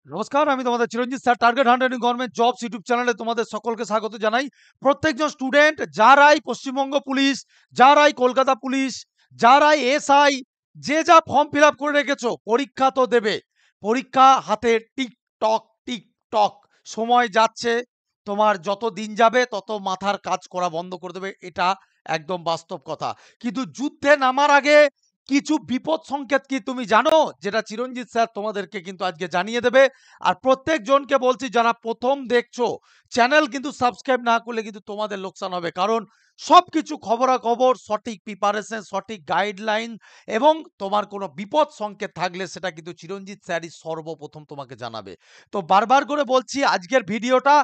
নমস্কার, আমি তোমাদের Chiranjit sir. Target hundred government jobs YouTube চ্যানেলে তোমাদের সকলকে স্বাগত জানাই। প্রত্যেকজন স্টুডেন্ট যারাই পশ্চিমবঙ্গ পুলিশ, যারাই কলকাতা পুলিশ, যারাই এসআই, যে যা ফর্ম ফিল আপ করে রেখেছো, পরীক্ষা তো দেবে। পরীক্ষা হাতে টিকটক টিকটক, সময় যাচ্ছে। তোমার যত দিন যাবে তত মাথার কাজ করা বন্ধ করে দেবে, এটা একদম বাস্তব কথা। কিন্তু যুদ্ধে নামার আগে কিছু বিপদ সংকেত কি তুমি জানো, যেটা চিরঞ্জিত স্যার তোমাদেরকে কিন্তু আজকে জানিয়ে দেবে। আর প্রত্যেকজনকে বলছি, যারা প্রথম দেখছো, চ্যানেল কিন্তু সাবস্ক্রাইব না করলে কিন্তু তোমাদের লোকসান হবে। কারণ সবকিছু খবরাখবর, সঠিক প্রিপারেশন, সঠিক গাইডলাইন এবং তোমার কোনো বিপদ সংকেত থাকলে সেটা কিন্তু চিরঞ্জিত স্যারই সর্বপ্রথম তোমাকে জানাবে। তো বারবার করে বলছি, আজকের ভিডিওটা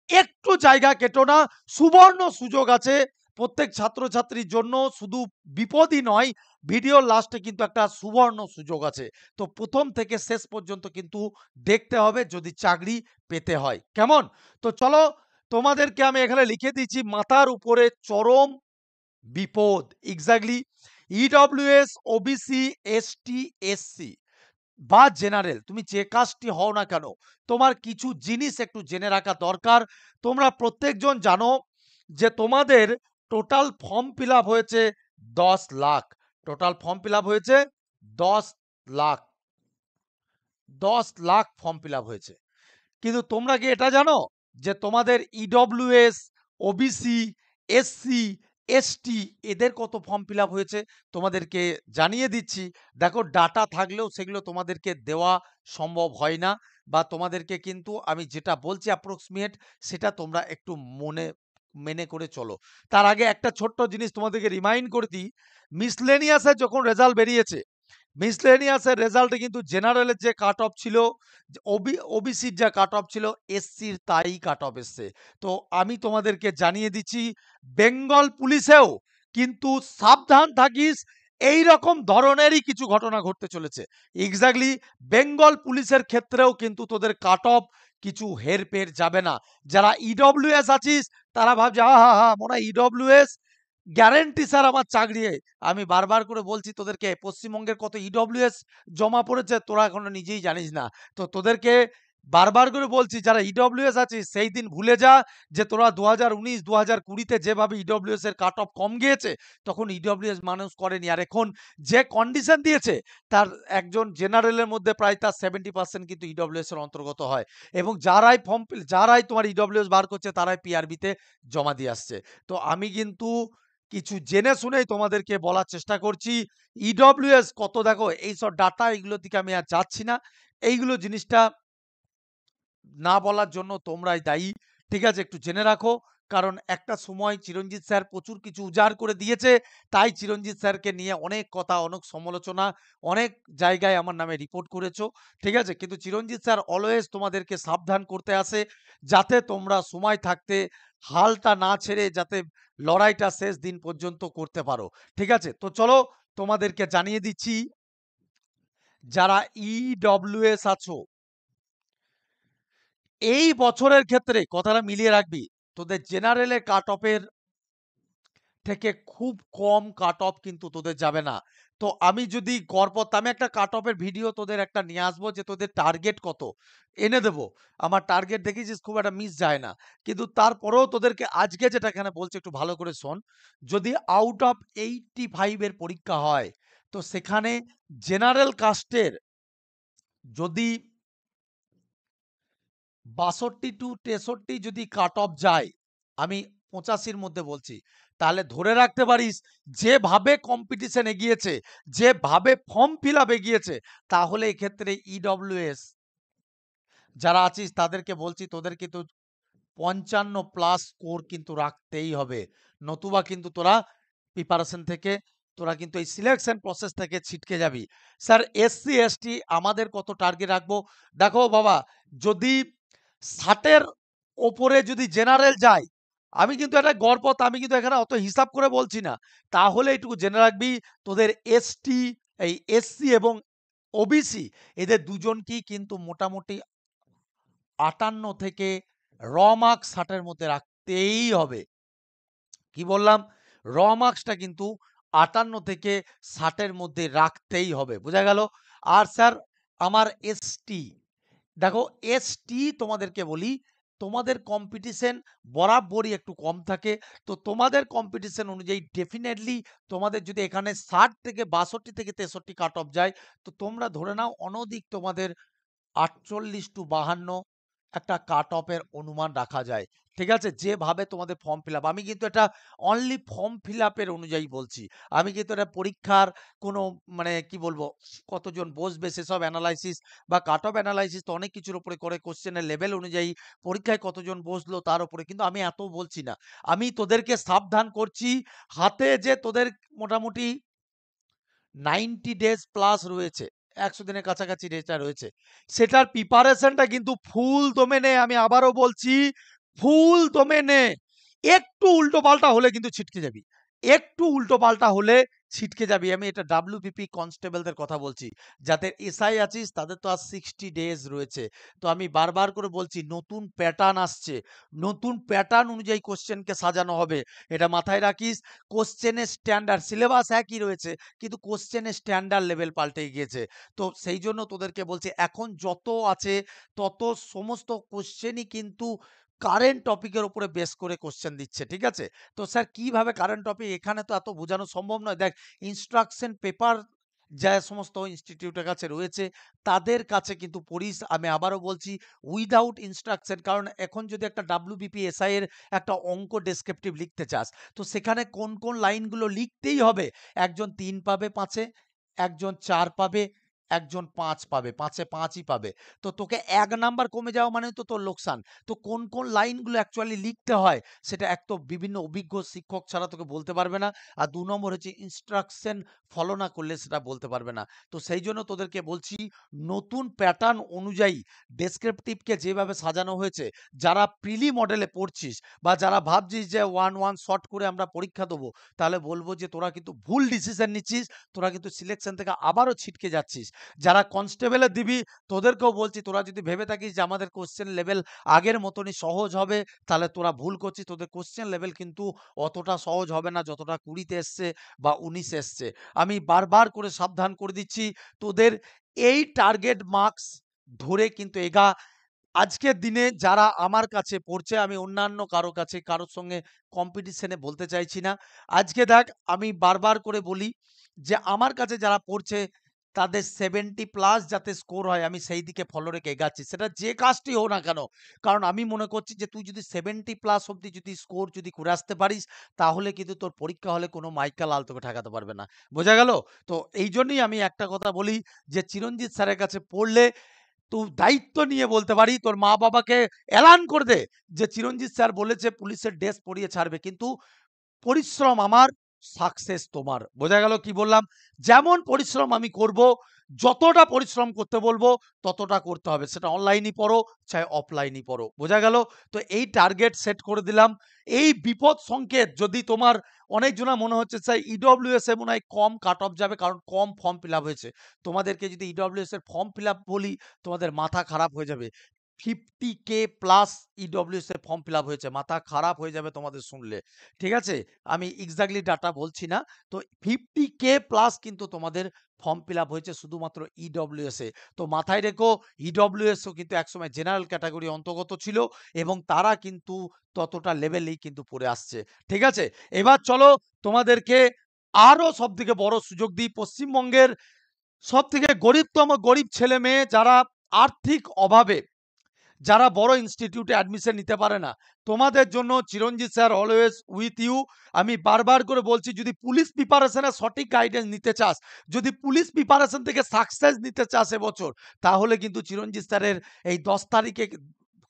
একটু জায়গা কেটো না, সুবর্ণ সুযোগ আছে প্রত্যেক ছাত্রছাত্রীর জন্য। শুধু বিপদই নয়, ভিডিওর লাস্টে কিন্তু একটা সুবর্ণ সুযোগ আছে। তো প্রথম থেকে শেষ পর্যন্ত কিন্তু দেখতে হবে যদি চাকরি পেতে হয়। কেমন? তো চলো, তোমাদেরকে আমি এখানে লিখে দিচ্ছি মাথার উপরে চরম বিপদ। Exactly EWS, OBC, ST, SC বা জেনারেল, তুমি যে কাস্টই হও না কেন, তোমার কিছু জিনিস একটু জেনে রাখা দরকার। তোমরা প্রত্যেকজন জানো যে তোমাদের টোটাল ফর্ম ফিল আপ হয়েছে 10 lakh. Total form fill up হয়েছে 10 lakh. 10 lakh form fill up হয়েছে। কিন্তু তোমরা কি এটা জানো যে তোমাদের ইডব্লিউএস, ওবিসি, এসসি, এসটি এদের কত ফর্ম ফিল আপ হয়েছে তোমাদেরকে জানিয়ে দিচ্ছি। দেখো, ডাটা থাকলেও সেগুলো তোমাদেরকে দেওয়া সম্ভব হয় না, বা তোমাদেরকে কিন্তু আমি যেটা বলছি অ্যাপ্রক্সিমেট, সেটা তোমরা একটু মেনে করে চলো। তার আগে একটা ছোট্ট জিনিস তোমাদেরকে রিমাইন্ড করে দিই। মিসলেনিয়াসের যখন রেজাল্ট বেরিয়েছে, মিসলেনিয়াসের রেজাল্টে কিন্তু জেনারেলের যে কাট অফ ছিল, ওবিসির যা কাট অফ ছিল, এসসির তাই কাট অফ এসছে। তো আমি তোমাদেরকে জানিয়ে দিচ্ছি, বেঙ্গল পুলিশেও কিন্তু সাবধান থাকিস, এই রকম ধরনেরই কিছু ঘটনা ঘটতে চলেছে। এক্স্যাক্টলি বেঙ্গল পুলিশের ক্ষেত্রেও কিন্তু তোদের কাট অফ কিছু হেরফের যাবে না। যারা ইডব্লিউএস আছিস, তারা ভাবছে হা হা মনে হয় ইডব্লিউএস গ্যারেন্টি স্যার আমার চাকরি। আমি বারবার করে বলছি তোদেরকে, পশ্চিমবঙ্গের কত ইডব্লিউএস জমা পড়েছে তোরা এখনো নিজেই জানিস না। তো তোদেরকে বারবার করে বলছি, যারা ইডব্লিউএস আছিস, সেই দিন ভুলে যা যে তোরা 2019 2020-তে যেভাবে ইডব্লিউএস এর কাট অফ কম গিয়েছে, তখন ইডব্লিউএস মানুষ করেনি। আর এখন যে কন্ডিশন দিয়েছে, তার একজন জেনারেলের মধ্যে প্রায় তার 70% কিন্তু ইডব্লিউএস এর অন্তর্গত হয়। এবং যারাই তোমার ইডব্লিউএস বার করছে, তারাই পিআরবিতে জমা দিয়ে আসছে। তো আমি কিন্তু কিছু জেনে শুনেই তোমাদেরকে বলার চেষ্টা করছি। ইডব্লিউএস কত, দেখো এইসব ডাটা, এগুলো দিকে আমি আর যাচ্ছি না। এইগুলো জিনিসটা না বলার জন্য তোমরাই দায়ী। ঠিক আছে, একটু জেনে রাখো। কারণ একটা সময় চিরঞ্জিত স্যার প্রচুর কিছু উজাড় করে দিয়েছে, তাই চিরঞ্জিত স্যারকে নিয়ে অনেক কথা, অনেক সমালোচনা, অনেক জায়গায় আমার নামে রিপোর্ট করেছো। ঠিক আছে, কিন্তু চিরঞ্জিত স্যার অলওয়েজ তোমাদেরকে সাবধান করতে আসে, যাতে তোমরা সময় থাকতে হালটা না ছেড়ে যাতে লড়াইটা শেষ দিন পর্যন্ত করতে পারো। ঠিক আছে, তো চলো তোমাদেরকে জানিয়ে দিচ্ছি, যারা ইডব্লিউএস আছো, এই বছরের ক্ষেত্রে কথাটা মিলিয়ে রাখবি, তোদের জেনারেলের কাট অফের থেকে খুব কম কাট অফ কিন্তু তোদের যাবে না। তো আমি যদি আমি একটা কাট অফের ভিডিও তোদের একটা নিয়ে আসবো, যে তোদের টার্গেট কত এনে দেবো। আমার টার্গেট দেখেছিস, খুব একটা মিস যায় না। কিন্তু তারপরেও তোদেরকে আজকে যেটা এখানে বলছে, একটু ভালো করে শোন। যদি আউট অফ 85 এর পরীক্ষা হয়, তো সেখানে জেনারেল কাস্টের যদি 62 টু 63 যদি কাট অফ যায়, আমি 85-র মধ্যে বলছি, তাহলে ধরে রাখতে পারিস, যেভাবে কম্পিটিশন এগিয়েছে, যেভাবে ফর্ম ফিল আপ এগিয়েছে, তাহলে এক্ষেত্রে ইডব্লিউএস যারা আছিস তাদেরকে বলছি, তোদের কিন্তু 55 প্লাস স্কোর কিন্তু রাখতেই হবে। নতুবা কিন্তু তোরা প্রিপারেশন থেকে, তোরা কিন্তু এই সিলেকশন প্রসেস থেকে ছিটকে যাবি। স্যার এসসি এসটি আমাদের কত টার্গেট রাখবো? দেখো বাবা, যদি 60-এর ওপরে যদি জেনারেল যায়, আমি কিন্তু একটা গড়পথ, আমি কিন্তু এখানে অত হিসাব করে বলছি না। তাহলে এইটুকু জেনে রাখবি, তোদের এসটি, এই এসসি এবং ওবিসি, এদের দুজনকেই কিন্তু মোটামুটি 58 থেকে র মার্কস 60-এর মধ্যে রাখতেই হবে। কি বললাম? র মার্কসটা কিন্তু 58 থেকে 60-এর মধ্যে রাখতেই হবে। বোঝা গেল? আর স্যার আমার এসটি, দেখো এসটি তোমাদেরকে বলি, তোমাদের কম্পিটিশন বরাবরই একটু কম থাকে। তো তোমাদের কম্পিটিশন অনুযায়ী ডেফিনেটলি তোমাদের যদি এখানে 60 থেকে 62 থেকে 63 কাট অফ যায়, তো তোমরা ধরে নাও অনধিক তোমাদের 48 টু 52 একটা কাট অফের অনুমান রাখা যায়। ঠিক আছে? যেভাবে তোমাদের ফর্ম ফিল আপ, আমি কিন্তু এটা অনলি ফর্ম ফিল আপের অনুযায়ী বলছি। আমি কিন্তু এটা পরীক্ষার কোনো মানে কি বলবো, কতজন বসবে সেসব অ্যানালাইসিস বা কাট অফ অ্যানালাইসিস তো অনেক কিছুর উপরে করে, কোশ্চেনের লেভেল অনুযায়ী পরীক্ষায় কতজন বসলো তার উপরে, কিন্তু আমি এত বলছি না। আমি তোদেরকে সাবধান করছি, হাতে যে তোদের মোটামুটি 90 ডেজ প্লাস রয়েছে, 100 দিনের কাছাকাছি যেটা রয়েছে, সেটার প্রিপারেশনটা কিন্তু ফুল দমে নে। আমি আবারও বলছি, ফুল দমে নে। একটু উল্টো পাল্টা হলে কিন্তু ছিটকে যাবি, একটু উল্টো পাল্টা হলে ছিটকে যাবি। আমি এটা ডাব্লিউবিপি কনস্টেবলদের কথা বলছি, যাদের এসআই আছিস তাদের তো আর 60 ডেজ রয়েছে। তো আমি বারবার করে বলছি, নতুন প্যাটার্ন আসছে, নতুন প্যাটার্ন অনুযায়ী কোশ্চেনকে সাজানো হবে, এটা মাথায় রাখিস। কোশ্চেনের স্ট্যান্ডার্ড, সিলেবাস একই রয়েছে, কিন্তু কোশ্চেনের স্ট্যান্ডার্ড লেভেল পাল্টে গিয়েছে। তো সেই জন্য তোদেরকে বলছি, এখন যত আছে তত সমস্ত কোশ্চেনই কিন্তু কারেন্ট টপিকের উপরে বেস করে কোশ্চেন দিচ্ছে। ঠিক আছে? তো স্যার কিভাবে কারেন্ট টপিক, এখানে তো এত বোঝানো সম্ভব নয়। দেখ, ইনস্ট্রাকশন পেপার যে সমস্ত ইনস্টিটিউটের কাছে রয়েছে তাদের কাছে কিন্তু পড়িস। আমি আবারও বলছি, উইদাউট ইনস্ট্রাকশন, কারণ এখন যদি একটা ডাব্লিউবিপি এসআই এর একটা অঙ্ক ডেসক্রিপটিভ লিখতে চাস, তো সেখানে কোন কোন লাইনগুলো লিখতেই হবে। একজন 3 পাবে 5 এ, একজন 4 পাবে, একজন 5 পাবে, 5 এ 5ই পাবে। তো তোকে 1 নাম্বার কমে যাওয়া মানে তো তোর লোকসান। তো কোন কোন লাইনগুলো অ্যাকচুয়ালি লিখতে হয় সেটা এক তো বিভিন্ন অভিজ্ঞ শিক্ষক ছাড়া তোকে বলতে পারবে না। আর 2 নম্বর হচ্ছে ইনস্ট্রাকশন ফলো না করলে সেটা বলতে পারবে না। তো সেই জন্য তোদেরকে বলছি, নতুন প্যাটার্ন অনুযায়ী ডেসক্রিপটিভকে যেভাবে সাজানো হয়েছে, যারা প্রিলি মডেলে পড়ছিস বা যারা ভাবছিস যে 1 শর্ট করে আমরা পরীক্ষা দেবো, তাহলে বলবো যে তোরা কিন্তু ভুল ডিসিশন নিচ্ছিস, তোরা কিন্তু সিলেকশন থেকে আবারও ছিটকে যাচ্ছিস। যারা কনস্টেবলে দিবি তোদেরকেও বলছি, তোরা যদি ভেবে থাকিস যে আমাদের কোশ্চেন লেভেল আগের মতনই সহজ হবে, তাহলে তোরা ভুল করছিস। তোদের কোশ্চেন লেভেল কিন্তু অতটা সহজ হবে না যতটা 20 তে এসছে বা 19 এসছে। আমি বারবার করে সাবধান করে দিচ্ছি, তোদের এই টার্গেট মার্কস ধরে কিন্তু এগা। আজকের দিনে যারা আমার কাছে পড়ছে, আমি অন্যান্য কারো কাছে কারোর সঙ্গে কম্পিটিশনে বলতে চাইছি না। আজকে দেখ, আমি বারবার করে বলি যে আমার কাছে যারা পড়ছে তাদের 70 প্লাস যাতে স্কোর হয়, আমি সেই দিকে ফলো রেখে এগাচ্ছি, সেটা যে কাজটি হোক না কেন। কারণ আমি মনে করছি যে তুই যদি 70 প্লাস অব্দি যদি স্কোর যদি করে আসতে পারিস, তাহলে কিন্তু তোর পরীক্ষা হলে কোনো মাইকা লাল তোকে ঠেকাতে পারবে না। বোঝা গেল? তো এই জন্যই আমি একটা কথা বলি, যে চিরঞ্জিত স্যারের কাছে পড়লে তুই দায়িত্ব নিয়ে বলতে পারি, তোর মা বাবাকে এলান করে দে যে চিরঞ্জিত স্যার বলেছে পুলিশের ড্রেস পরিয়ে ছাড়বে, কিন্তু পরিশ্রম আমার, সাকসেস তোমার। বোঝা গেল কি বললাম? যেমন পরিশ্রম আমি করব, যতটা পরিশ্রম করতে বলবো ততটা করতে হবে, সেটা অনলাইনই পড়ো চাই অফলাইনই পড়ো। বোঝা গেল? তো এই টার্গেট সেট করে দিলাম। এই বিপদ সংকেত যদি তোমার, অনেক জনা মনে হচ্ছে স্যার ইডব্লিউএস এ মনে হয় কম কাট অফ যাবে কারণ কম ফর্ম ফিল আপ হয়েছে। তোমাদেরকে যদি ইডব্লিউএস এর ফর্ম ফিল আপ বলি, তোমাদের মাথা খারাপ হয়ে যাবে। 50K প্লাস ইডব্লিউএস এর ফর্ম ফিল আপ হয়েছে, মাথা খারাপ হয়ে যাবে তোমাদের শুনলে। ঠিক আছে? আমি এক্সাক্টলি ডাটা বলছি না। তো 50K প্লাস কিন্তু তোমাদের ফর্ম ফিল আপ হয়েছে শুধুমাত্র ইডব্লিউএস এ। তো মাথায় রেখো, ইডব্লিউএস ও কিন্তু একসময় জেনারেল ক্যাটাগরি অন্তর্গত ছিল এবং তারা কিন্তু ততটা লেভেলেই কিন্তু পড়ে আসছে। ঠিক আছে? এবার চলো তোমাদেরকে আরো সবথেকে বড় সুযোগ দিই। পশ্চিমবঙ্গের সবথেকে গরিবতম গরিব ছেলে-মেয়ে যারা আর্থিক অভাবে, যারা বড় ইনস্টিটিউটে অ্যাডমিশন নিতে পারে না, তোমাদের জন্য চিরঞ্জিত স্যার অলওয়েজ উইথ ইউ। আমি বারবার করে বলছি, যদি পুলিশ প্রিপারেশনের সঠিক গাইডেন্স নিতে চাস, যদি পুলিশ প্রিপারেশন থেকে সাকসেস নিতে চাস এবছর, তাহলে কিন্তু চিরঞ্জিত স্যারের এই 10 তারিখে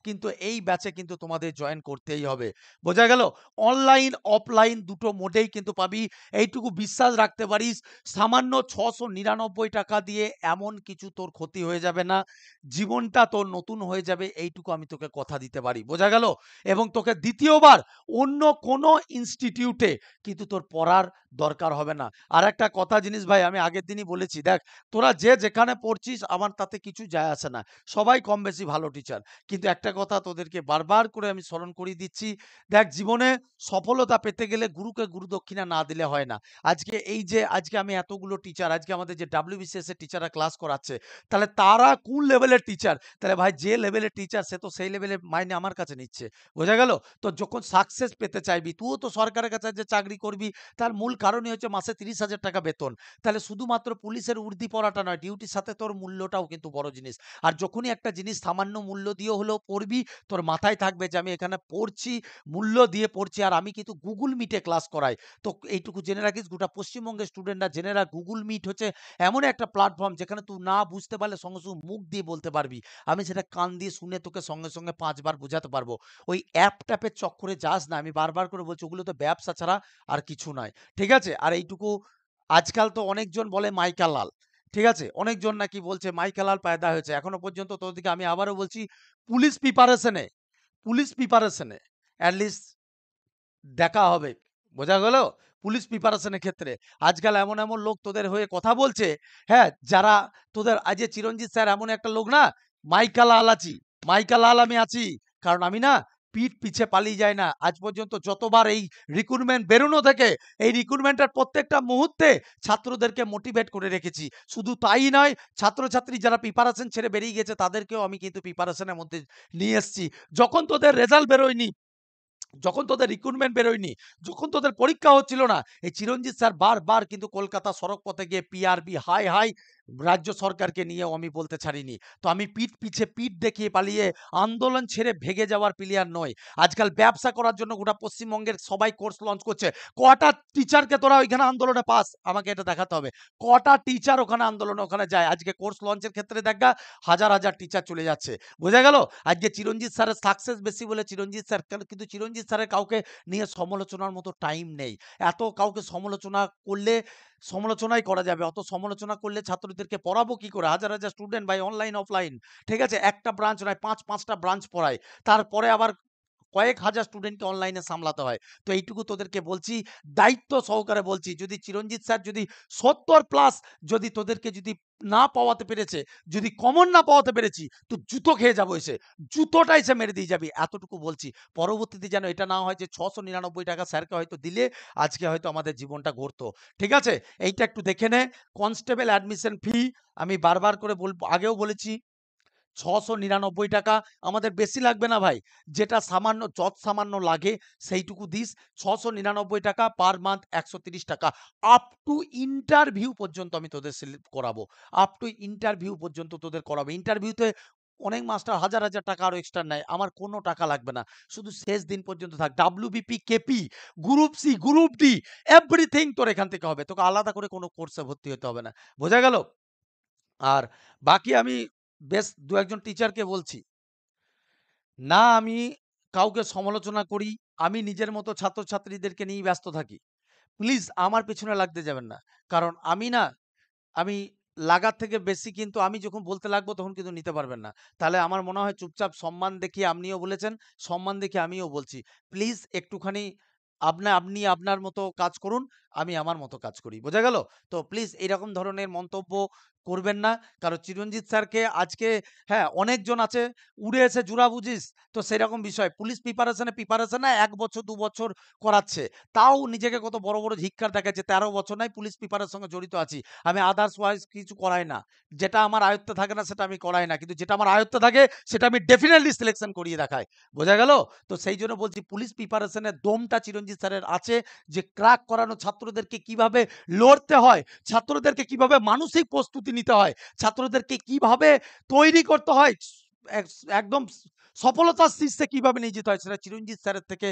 কিন্তু এই ব্যাচে কিন্তু তোমাদের জয়েন করতেই হবে। বোঝা গেল? অনলাইন অফলাইন দুটো মোডেই কিন্তু পাবি। এইটুকু বিশ্বাস রাখতে পারিস, সামান্য 699 টাকা দিয়ে এমন কিছু তোর ক্ষতি হয়ে যাবে না, জীবনটা তোর নতুন হয়ে যাবে, এইটুকু আমি তোকে কথা দিতে পারি। বোঝা গেল? এবং তোকে দ্বিতীয়বার অন্য কোনো ইনস্টিটিউটে কিন্তু তোর পড়ার দরকার হবে না। আর একটা কথা জিনিস ভাই আমি আগের দিনই বলেছি, দেখ তোরা যে যেখানে পড়ছিস আমার তাতে কিছু যায় আসে না। সবাই কম বেশি ভালো টিচার। কিন্তু একটা কথা তোদেরকে বারবার করে আমি স্মরণ করিয়ে দিচ্ছি, দেখ জীবনে সফলতা পেতে গেলে গুরুকে গুরু দক্ষিণা না দিলে হয় না। আজকে এই যে আজকে আমি এতগুলো টিচার, আজকে আমাদের যে WBCS এর টিচাররা ক্লাস করাচ্ছে, তাহলে তারা কোন লেভেলের টিচার? তাহলে ভাই যে লেভেলের টিচার সে তো সেই লেভেলের মাইনে আমার কাছে নিচ্ছে। বোঝা গেল? তো যখন সাকসেস পেতে চাইবি, তুইও তো সরকারের কাছে যে চাকরি করবি, তার মূল কারণই হচ্ছে মাসে 30,000 টাকা বেতন। তাহলে শুধুমাত্র পুলিশের উর্দি পড়াটা নয়, ডিউটির সাথে তোর মূল্যটাও কিন্তু বড় জিনিস। আর যখনই একটা জিনিস সামান্য মূল্য দিয়ে হলেও পড়বি, তোর মাথায় থাকবে যে আমি এখানে পড়ছি, মূল্য দিয়ে পড়ছি, আর আমি কিন্তু গুগল মিটে ক্লাস করাই। তো এইটুকু জেনে রাখিস, গোটা পশ্চিমবঙ্গের স্টুডেন্টরা জেনে রাখ, গুগল মিট হচ্ছে এমন একটা প্ল্যাটফর্ম যেখানে তুই না বুঝতে পারলে সঙ্গে সঙ্গে মুখ দিয়ে বলতে পারবি। আমি সেটা কান দিয়ে শুনে তোকে সঙ্গে সঙ্গে 5 বার বোঝাতে পারবো। ওই অ্যাপ ট্যাপের চক্করে যাস না, আমি বারবার করে বলছি, ওগুলো তো ব্যবসা ছাড়া আর কিছু নয়। ঠিক আছে? আর এইটুকু, আজকাল তো অনেকজন বলে মাইকা লাল। ঠিক আছে? অনেকজন নাকি বলছে মাইকা লাল পায়দা হয়েছে। এখনো পর্যন্ত তোদেরকে আমি আবারও বলছি, পুলিশ প্রিপারেশনে পুলিশ প্রিপারেশনে এট লিস্ট দেখা হবে। বোঝা গেল? পুলিশ প্রিপারেশন এর ক্ষেত্রে আজকাল এমন এমন লোক তোদের হয়ে কথা বলছে, হ্যাঁ? যারা তোদের, আজ যে চিরঞ্জিত স্যার এমন একটা লোক না, মাইকা লাল আছি, মাইকা লাল আমি আছি। কারণ আমি না পিঠ পিছে পালিয়ে যাই না। আজ পর্যন্ত যতবার এই রিক্রুটমেন্ট বেরোনো থেকে, এই রিক্রুটমেন্টের প্রত্যেকটা মুহূর্তে ছাত্রদেরকে মোটিভেট করে রেখেছি। শুধু তাই নয়, ছাত্রছাত্রী যারা প্রিপারেশন ছেড়ে বেরিয়ে গেছে তাদেরকেও আমি কিন্তু প্রিপারেশনের মধ্যে নিয়ে এসেছি। যখন তোদের রেজাল্ট বেরোয়নি, যখন তোদের রিক্রুটমেন্ট বেরোয়নি, যখন তোদের পরীক্ষা হচ্ছিল না, এই চিরঞ্জিত স্যার বারবার কিন্তু কলকাতা সড়ক পথে গিয়ে পিআরবি হাই হাই রাজ্য সরকারকে নিয়েও আমি বলতে ছাড়িনি। তো আমি পিঠ পিছে পিঠ দেখিয়ে পালিয়ে আন্দোলন ছেড়ে ভেগে যাওয়ার প্লেয়ার নই। আজকাল ব্যবসা করার জন্য গোটা পশ্চিমবঙ্গের সবাই কোর্স লঞ্চ করছে। কটা টিচারকে তোরা ওইখানে আন্দোলনে পাস? আমাকে এটা দেখাতে হবে। কটা টিচার ওখানে আন্দোলনে ওখানে যায়? আজকে কোর্স লঞ্চের ক্ষেত্রে দেখা হাজার হাজার টিচার চলে যাচ্ছে। বোঝা গেল? আজকে চিরঞ্জিত স্যারের সাকসেস বেশি বলে চিরঞ্জিত স্যার, কিন্তু চিরঞ্জিত স্যারের কাউকে নিয়ে সমালোচনার মতো টাইম নেই। এত কাউকে সমালোচনা করলে সমালোচনাই করা যাবে। অত সমালোচনা করলে ছাত্রদেরকে পড়াবো কি করে? হাজার হাজার স্টুডেন্ট ভাই, অনলাইন অফলাইন। ঠিক আছে? একটা ব্রাঞ্চ নয়, ৫টা ব্রাঞ্চ পড়ায়। তারপরে আবার কয়েক হাজার স্টুডেন্টকে অনলাইনে সামলাতে হয়। তো এইটুকু তোদেরকে বলছি, দায়িত্ব সহকারে বলছি, যদি চিরঞ্জিত স্যার যদি ৭০ প্লাস যদি তোদেরকে যদি না পাওয়াতে পেরেছে, যদি কমন না পাওয়াতে পেরেছি, তো জুতো খেয়ে যাবো এসে। জুতোটা এসে মেরে দিয়ে যাবি। এতটুকু বলছি। পরবর্তীতে যেন এটা না হয় যে ৳৬৯৯ স্যারকে হয়তো দিলে আজকে হয়তো আমাদের জীবনটা গড়তো। ঠিক আছে? এইটা একটু দেখে নে। কনস্টেবল অ্যাডমিশন ফি আমি বারবার করে আগেও বলেছি, ৳৬৯৯ আমাদের বেশি লাগবে না ভাই। যেটা সামান্য সামান্য লাগে সেইটুকু this. ৳৬৯৯ per month, ৳১৩০ up to interview পর্যন্ত আমি তোদের করাবো। আপ টু ইন্টারভিউ পর্যন্ত তোদের করাবো। ইন্টারভিউতে অনেক মাস্টার হাজার হাজার টাকা আরো এক্সট্রা নেয়। আমার কোনো টাকা লাগবে না। শুধু শেষ দিন পর্যন্ত থাক। WBP, KP, group C, group D, everything তোর এখান থেকে হবে। তোকে আলাদা করে কোনো কোর্সে ভর্তি হতে হবে না। বোঝা গেল? আর বাকি আমি বেশ ২-১ জন টিচারকে বলছি, না আমি কাউকে সমালোচনা করি, আমি নিজের মতো ছাত্রছাত্রীদেরকে নিয়েই ব্যস্ত থাকি। প্লিজ আমার পেছনে লাগতে যাবেন না। কারণ আমি না, আমি লাগার থেকে বেশি কিন্তু আমি যখন বলতে লাগবো তখন কিন্তু নিতে পারবেন না। তাহলে আমার মনে হয় চুপচাপ সম্মান দেখিয়ে আপনিও বলেছেন, সম্মান দেখিয়ে আমিও বলছি। প্লিজ একটুখানি আপনি আপনার মতো কাজ করুন, আমি আমার মতো কাজ করি। বোঝা গেল? তো প্লিজ এরকম ধরনের মন্তব্য করবেন না। কারণ চিরঞ্জিত স্যারকে আজকে, হ্যাঁ, অনেকজন আছে উড়ে এসে জুরা বুঝিস? তো সেরকম বিষয়। পুলিশ প্রিপারেশন ১ বছর ২ বছর করাচ্ছে। তাও নিজেকে কত বড়, বড় ধিক্কার দেখাচ্ছে। ১৩ বছর নয় পুলিশ প্রিপারের সঙ্গে জড়িত আছি। আমি আদার্স ওয়াইজ কিছু করাই না। যেটা আমার আয়ত্তে থাকে না সেটা আমি করাই না। কিন্তু যেটা আমার আয়ত্তে থাকে সেটা আমি ডেফিনিটলি সিলেকশন করিয়ে দেখাই। বোঝা গেল? তো সেইজন্য বলছি, পুলিশ প্রিপারেশন এর দমটা চিরঞ্জিত স্যারের আছে, যে ক্রাক করানো ছাত্রদেরকে কিভাবে লড়তে হয়, ছাত্রদেরকে কিভাবে মানসিক প্রস্তুতি নিতে হয়, ছাত্রদেরকে কিভাবে তৈরি করতে হয়, একদম সফলতার শীর্ষে কিভাবে নিয়ে যেতে হয়, সেটা চিরঞ্জিত স্যারের থেকে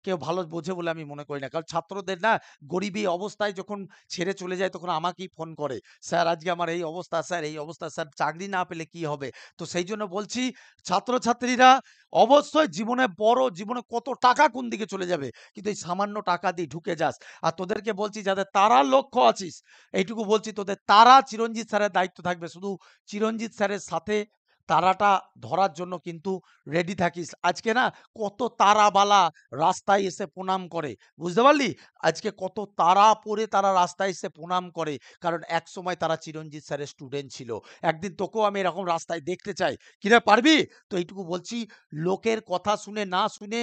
কেউ ভালো বোঝে বলে আমি মনে করি না। কারণ ছাত্রদের না গরিবী অবস্থায় যখন ছেড়ে চলে যায় তখন আমাকেই ফোন করে। স্যার আজকে আমার এই অবস্থা, স্যার এই অবস্থা, স্যার চাকরি না পেলে কি হবে? তো সেইজন্য বলছি, ছাত্রছাত্রীরা অবশ্যই জীবনে কত টাকা কোন দিকে চলে যাবে। কিন্তু এই সামান্য টাকা দিয়ে ঢুকে যাস। আর তোদেরকে বলছি, যাদের তারার লক্ষ্য আছিস, এইটুকু বলছি তোদের তারা চিরঞ্জিত স্যারের দায়িত্ব থাকবে। শুধু চিরঞ্জিত স্যারের সাথে তারাটা ধরার জন্য কিন্তু রেডি থাকিস। আজকে না কত তারাবালা রাস্তায় এসে প্রণাম করে, বুঝতে পারলি? আজকে কত তারা পরে তারা রাস্তায় এসে প্রণাম করে, কারণ একসময় তারা চিরঞ্জিত স্যারের স্টুডেন্ট ছিল। একদিন তোকেও আমি এরকম রাস্তায় দেখতে চাই, কিরে পারবি? তো এইটুকু বলছি, লোকের কথা শুনে না শুনে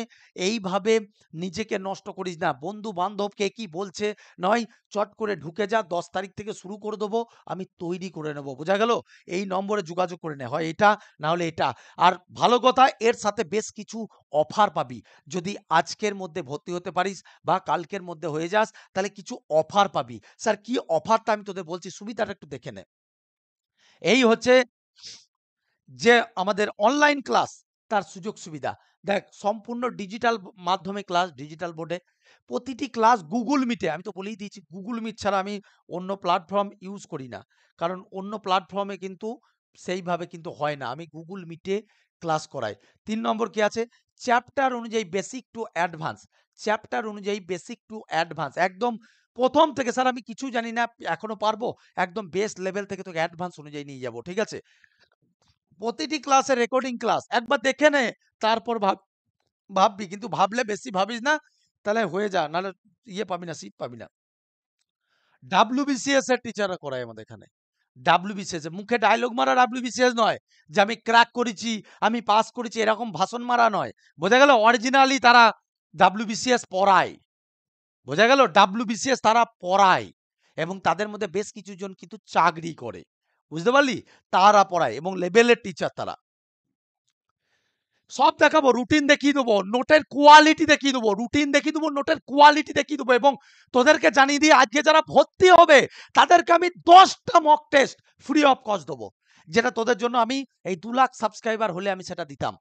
এইভাবে নিজেকে নষ্ট করিস না। বন্ধু বান্ধব কে কি বলছে নয়, চট করে ঢুকে যা, 10 তারিখ থেকে শুরু করে দেবো, আমি তৈরি করে নেব, বোঝা গেল? এই নম্বরে যোগাযোগ করে নে, হয় এটা না হলে এটা। আর ভালো কথা, এর সাথে বেশ কিছু অফার পাবি। যদি আজকের মধ্যে ভর্তি হতে পারিস বা কালকের মধ্যে হয়ে যাস, তাহলে কিছু অফার পাবি। স্যার কি অফারটা আমি তোদের বলছি, সুবিধাটা একটু দেখে নে। এই হচ্ছে যে আমাদের অনলাইন ক্লাস, তার সুযোগ সুবিধা। দেখ, সম্পূর্ণ ডিজিটাল মাধ্যমে ক্লাস, ডিজিটাল বোর্ডে প্রতিটি ক্লাস গুগল মিটে। আমি তো বলেই দিয়েছি, গুগল মিট ছাড়া আমি অন্য প্ল্যাটফর্ম ইউজ করি না, কারণ অন্য প্ল্যাটফর্মে কিন্তু সেইভাবে কিন্তু হয় না। আমি গুগল মিটে ক্লাস করাই। 3 নম্বর কি আছে, চ্যাপ্টার অনুযায়ী বেসিক টু অ্যাডভান্স। চ্যাপ্টার অনুযায়ী বেসিক টু অ্যাডভান্স, একদম প্রথম থেকে, স্যার আমি কিছু জানি না এখনো পারবো, একদম বেস লেভেল থেকে তোকে অ্যাডভান্স অনুযায়ী নিয়ে যাবো, ঠিক আছে? প্রতিটি ক্লাসের রেকর্ডিং ক্লাস একবার দেখে নে, তারপর ভাববি, কিন্তু ভাবলে বেশি ভাবিস না, তাহলে হয়ে যা, নাহলে ইয়ে পাবি না, সিট পাবি না। WBCS এর টিচাররা করায় আমাদের এখানে। WBCS এ মুখে ডায়লগ মারা WBCS নয়, যে আমি ক্র্যাক করেছি, আমি পাস করেছি, এরকম ভাষণ মারা নয়, বোঝা গেল? অরিজিনালি তারা WBCS পড়ায়, বোঝা গেল? WBCS তারা পড়ায়, এবং তাদের মধ্যে বেশ কিছু জন কিন্তু চাকরি করে, বুঝতে পারলি? তারা পড়ায় এবং লেভেলের টিচার তারা। সব দেখাবো, রুটিন দেখিয়ে দেবো, নোটের কোয়ালিটি দেখিয়ে দেবো, রুটিন দেখিয়ে দেবো, নোটের কোয়ালিটি দেখিয়ে দেবো, এবং তোদেরকে জানিয়ে দিয়ে আজকে যারা ভর্তি হবে তাদেরকে আমি 10টা mock test free of cost দেবো, যেটা তোদের জন্য আমি এই 2 লাখ সাবস্ক্রাইবার হলে আমি সেটা দিতাম।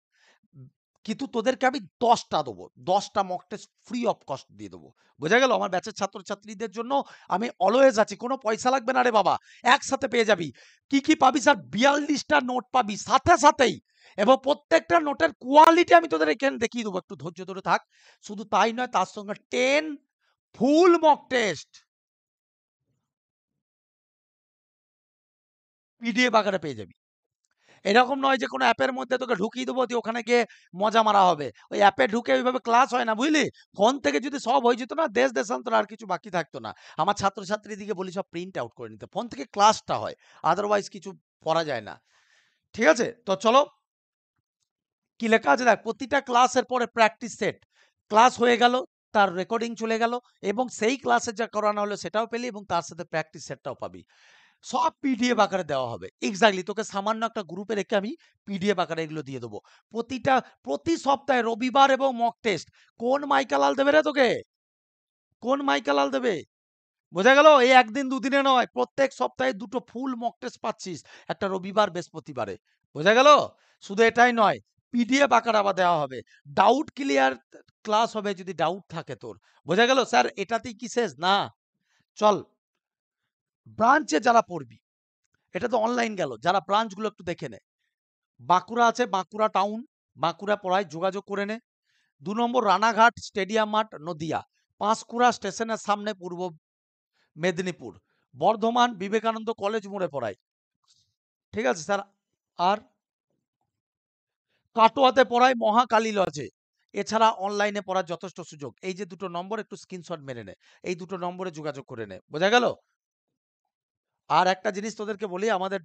কিন্তু তোদেরকে আমি 10টা দেবো, 10টা mock test free of cost দিয়ে দেবো, বোঝা গেল? আমার ব্যাচের ছাত্রছাত্রীদের জন্য আমি অলওয়েজ আছি, কোনো পয়সা লাগবে না রে বাবা, একসাথে পেয়ে যাবি। কি কি পাবি স্যার? 42টা নোট পাবি সাথে সাথেই, এবং প্রত্যেকটা নোটের কোয়ালিটি আমি তোদের এখানে দেখিয়ে দেবো, একটু ধৈর্য ধরে থাক। শুধু তাই নয়, তার সঙ্গে 10 ফুল মক টেস্ট পিডিএফ আকারে পেয়ে যাবি। এরকম নয় যে কোনো অ্যাপের মধ্যে তোকে ঢুকিয়ে দেবো, দিয়ে ওখানে গিয়ে মজা মারা হবে। ওই অ্যাপে ঢুকে ওইভাবে ক্লাস হয় না, বুঝলি? ফোন থেকে যদি সব হয়ে যেত না, দেশ দেশান্তর আর কিছু বাকি থাকতো না। আমার ছাত্রছাত্রীদিকে বলি সব প্রিন্ট আউট করে নিতে, ফোন থেকে ক্লাসটা হয়, আদারওয়াইজ কিছু পড়া যায় না, ঠিক আছে? তো চলো, কি লেখা আছে দেখ, প্রতিটা ক্লাসের পরে প্র্যাকটিস সেট। ক্লাস হয়ে গেল, তার রেকর্ডিং চলে গেল, এবং সেই ক্লাসে যা করানো হলো সেটাও পেলি, এবং তার সাথে প্র্যাকটিস সেটটাও পাবি। সব পিডিএফ আকারে দেওয়া হবে। এক্স্যাক্টলি তোকে সামান্য একটা গ্রুপে রেখে আমি পিডিএফ আকারে এগুলো দিয়ে দেবো। প্রতি সপ্তাহে রবিবার এবং মক টেস্ট। কোন মাইকালাল দেবে রে তোকে? কোন মাইকালাল দেবে? বোঝা গেল? এই একদিন দুদিনে নয়, প্রত্যেক সপ্তাহে 2টো ফুল মক টেস্ট পাচ্ছিস, একটা রবিবার বৃহস্পতিবারে, বোঝা গেল? শুধু এটাই নয়, পিডিএফ আকারে আবার দেওয়া হবে। ডাউট ক্লিয়ার ক্লাস হবে যদি ডাউট থাকে তোর, বোঝা গেল? স্যার এটাতেই কি শেষ? না, চল ব্রাঞ্চে যারা পড়বি, এটা তো অনলাইন গেল, যারা ব্রাঞ্চগুলো একটু দেখে নে। বাঁকুড়া আছে, বাঁকুড়া টাউন, বাঁকুড়া পড়ায়, যোগাযোগ করে নে। 2 নম্বর রানাঘাট স্টেডিয়াম মাঠ, নদিয়া। পাঁশকুড়া স্টেশনের সামনে, পূর্ব মেদিনীপুর। বর্ধমান বিবেকানন্দ কলেজ মোড়ে পড়ায়, ঠিক আছে স্যার? আর কাটোয়াতে পড়ায় মহাকালী লজে। এছাড়া অনলাইনে পড়ার যথেষ্ট সুযোগ। এই যে 2 নম্বর, একটু স্ক্রিনশট মেরে নে, এই 2 নম্বরে যোগাযোগ করে নে, বোঝা গেল? আর একটা জিনিস তোদেরকে বলি, আমাদের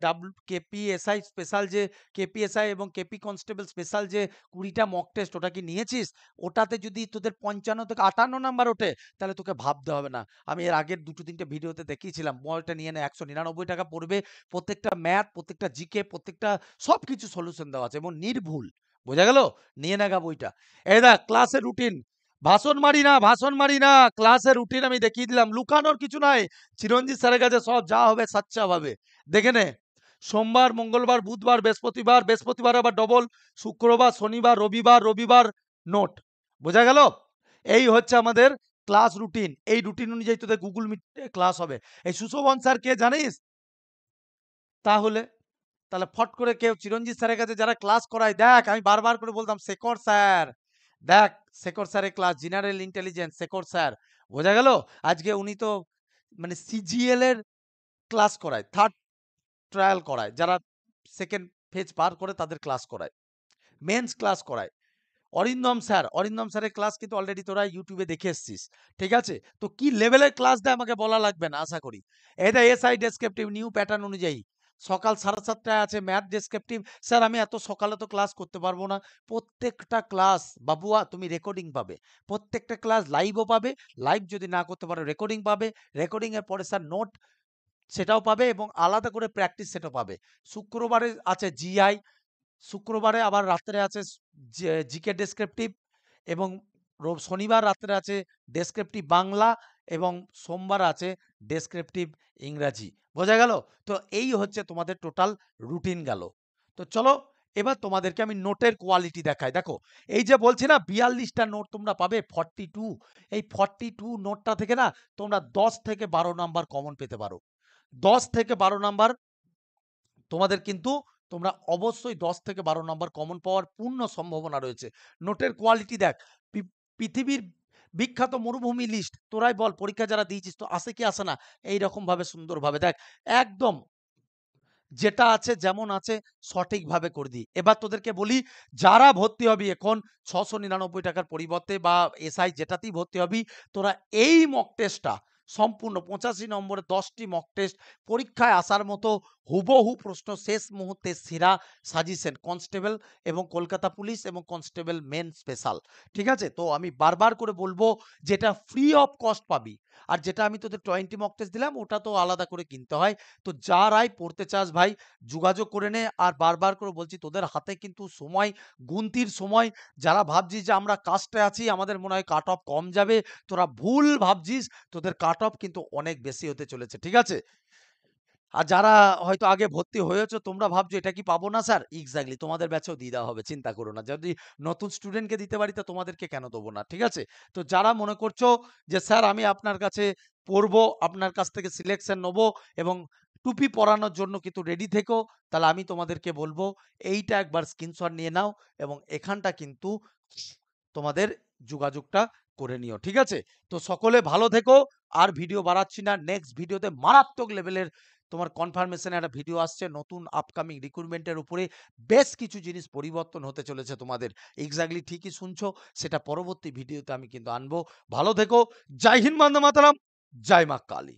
কেপিএসআই স্পেশাল যে, কেপিএসআই এবং কেপি কনস্টেবল স্পেশাল যে 20টা মক টেস্ট, ওটা কি নিয়েছিস? ওটাতে যদি তোদের 55 থেকে 58 নাম্বার ওঠে, তাহলে তোকে ভাবতে হবে না। আমি এর আগের 2-3টে ভিডিওতে দেখিয়েছিলাম, মোবাইলটা নিয়ে নে, 199 টাকা পড়বে। প্রত্যেকটা ম্যাথ, প্রত্যেকটা জিকে, প্রত্যেকটা সবকিছু সলিউশন দেওয়া আছে, এবং নির্ভুল, বোঝা গেল? নিয়ে নেগা বইটা। এই দেখ ক্লাসের রুটিন, ভাষণ মারি না, ভাষণ মারি না, ক্লাসের রুটিন আমি দেখিয়ে দিলাম, লুকানোর কিছু নাই। চিরঞ্জিত স্যারের কাছে সব যা হবে সাচ্চা ভাবে দেখে নে। সোমবার, মঙ্গলবার, বুধবার, বৃহস্পতিবার, বৃহস্পতিবার আবার ডবল, শুক্রবার, শনিবার, রবিবার, রবিবার নোট, বোঝা গেল? এই হচ্ছে আমাদের ক্লাস রুটিন। এই রুটিন অনুযায়ী তোদের গুগল মিটে ক্লাস হবে। এই সুশোভন স্যার কে জানিস? তাহলে তাহলে ফট করে কেউ চিরঞ্জিত স্যারের কাছে যারা ক্লাস করায়, দেখ আমি বারবার করে বলতাম শেখর স্যার, দেখ শেখর স্যারের class, general intelligence Shekhar sir, বোঝা গেল? আজকে উনি তো মানে সিজিএল এর ক্লাস করায়, থার্ড ট্রায়াল করায়, যারা সেকেন্ড ফেজ বার করে তাদের ক্লাস করায়, মেন্স ক্লাস করায়। অরিন্দম স্যারের ক্লাস কিন্তু অলরেডি তোরা ইউটিউবে দেখে এসছিস। ঠিক আছে? তো কি লেভেলের ক্লাস দেয় আমাকে বলা লাগবে না আশা করি। এটা এসআই ডেসক্রিপটিভ নিউ প্যাটার্ন অনুযায়ী। সকাল 7:30টায় আছে ম্যাথ ডেসক্রিপটিভ। স্যার আমি এত সকালে তো ক্লাস করতে পারবো না। প্রত্যেকটা ক্লাস বাবুয়া তুমি রেকর্ডিং পাবে। প্রত্যেকটা ক্লাস লাইভও পাবে। লাইভ যদি না করতে পারো রেকর্ডিং পাবে। রেকর্ডিং এর পরে স্যার নোট সেটাও পাবে এবং আলাদা করে প্র্যাকটিস সেটও পাবে। শুক্রবারে আছে জিআই, শুক্রবারে আবার রাত্রে আছে জিকে ডেসক্রিপটিভ এবং শনিবার রাত্রে আছে ডেসক্রিপটিভ বাংলা এবং সোমবার আছে ডেসক্রিপটিভ ইংরাজি। বোঝা গেল? তো এই হচ্ছে তোমাদের টোটাল রুটিন গেল। তো চলো এবার তোমাদেরকে আমি নোটের কোয়ালিটি দেখাই। দেখো এই যে বলছি না 42টা নোট তোমরা পাবে 42, এই 42 নোটটা থেকে না তোমরা 10 থেকে 12 নাম্বার কমন পেতে পারো। 10 থেকে 12 নাম্বার তোমাদের কিন্তু তোমরা অবশ্যই 10 থেকে 12 নাম্বার কমন পাওয়ার পূর্ণ সম্ভাবনা রয়েছে। নোটের কোয়ালিটি দেখ, পৃথিবীর বিখ্যাত মরুভূমি লিস্ট তোরাই বল পরীক্ষা যারা দিয়েছিস তো আসে কি আসে না? এইরকম ভাবে সুন্দরভাবে দেখ একদম যেটা আছে যেমন আছে সঠিকভাবে করে দিই। এবার তোদেরকে বলি যারা ভর্তি হবি এখন ৬৯৯ টাকার পরিবর্তে বা এসআই যেটাতেই ভর্তি হবি তোরা এই মক টেস্টটা সম্পূর্ণ ৮৫ নম্বরে ১০টি মক টেস্ট পরীক্ষায় আসার মতো হুবহু প্রশ্ন শেষ মুহূর্তে সেরা সাজেশন কনস্টেবল এবং কলকাতা পুলিশ এবং কনস্টেবল মেন স্পেশাল। ঠিক আছে? তো আমি বারবার করে বলবো যেটা ফ্রি অফ কস্ট পাবি। আর যেটা আমি তোদের 20 মক টেস্ট দিলাম ওটা তো আলাদা করে কিনতে হয়। তো যারাই পড়তে চাস ভাই যোগাযোগ করে নে। আর বারবার করে বলছি তোদের হাতে কিন্তু সময় গুনতির সময়। যারা ভাবছিস যে আমরা কাস্টে আছি আমাদের মনে হয় কাট অফ কম যাবে, তোরা ভুল ভাবছিস। তোদের কাট অফ কিন্তু অনেক বেশি হতে চলেছে। ঠিক আছে? আর যারা হয়তো আগে ভর্তি হয়েছো তোমরা ভাবছো এটা কি পাবো না স্যার? এক্সাক্টলি তোমাদের ব্যাচেও দিয়ে দেওয়া হবে। চিন্তা করো না। যদি নতুন স্টুডেন্টকে দিতে পারি তো তোমাদেরকে কেন দেবো না? ঠিক আছে? তো যারা মনে করছো যে স্যার আমি আপনার কাছে পড়বো, আপনার কাছ থেকে সিলেকশন নেবো এবং টুপি পরানোর জন্য কিন্তু রেডি থেকো। তাহলে আমি তোমাদেরকে বলবো এইটা একবার স্ক্রিনশট নিয়ে নাও এবং এখানটা কিন্তু তোমাদের যোগাযোগটা করে নিও। ঠিক আছে? তো সকলে ভালো থেকো। আর ভিডিও বাড়াচ্ছি না। নেক্সট ভিডিওতে মারাত্মক লেভেলের তোমার কনফার্মেশন একটা ভিডিও আসছে নতুন আপকামিং রিক্রুটমেন্টের উপরে বেশ কিছু জিনিস পরিবর্তন হতে চলেছে তোমাদের। এক্সাক্টলি ঠিকই শুনছো। সেটা পরবর্তী ভিডিওতে আমি কিন্তু আনবো। ভালো থেকো। জয় হিন্দ বন্দে মাতরম। জয় মা কালী।